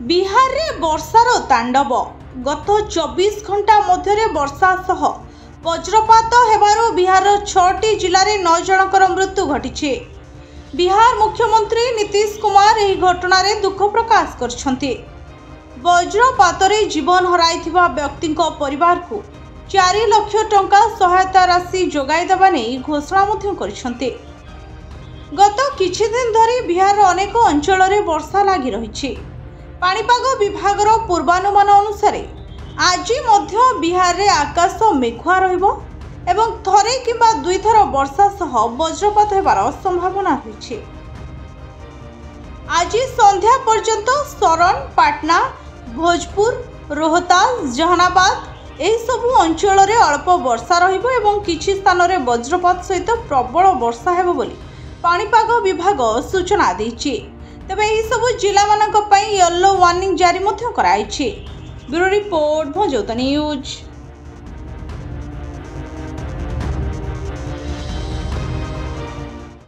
बिहार में वर्षार तांडव गत 24 घंटा मध्य वर्षा सह वज्रपात हेबारु बिहार 6टी जिले में 9 जनकर मृत्यु घटी। बिहार मुख्यमंत्री नीतीश कुमार यह घटना रे दुख प्रकाश करछन्ते। वज्रपात रे जीवन हराइथिबा व्यक्ति परिवार को 4 लाख टंका सहायता राशि जोगाई देबा नै घोषणा मध्य करछन्ते। गत किछि दिन धरी बिहार अनेक अंचल में वर्षा लगी रही। पाणीपाग विभागर पूर्वानुमान अनुसार आज मध्य बिहार रे आकाश मेघुआ रहिबो एवं थरे किंबा दुई थर वर्षा सह वज्रपात हेबार संभावना रही। आज संध्या पर्यंत सरण, पाटना, भोजपुर, रोहतास, जहानाबाद एही सबु अंचल रे अल्प वर्षा रहिबो एवं किछि स्थान रे वज्रपात सहित प्रबल वर्षा हेबो बोली पाणीपाग विभाग सूचना दैछि। तबे एही सबु जिला मानक पई येलो वार्निंग जारी मध्य कराइछि। ब्यूरो रिपोर्ट भोजौता न्यूज।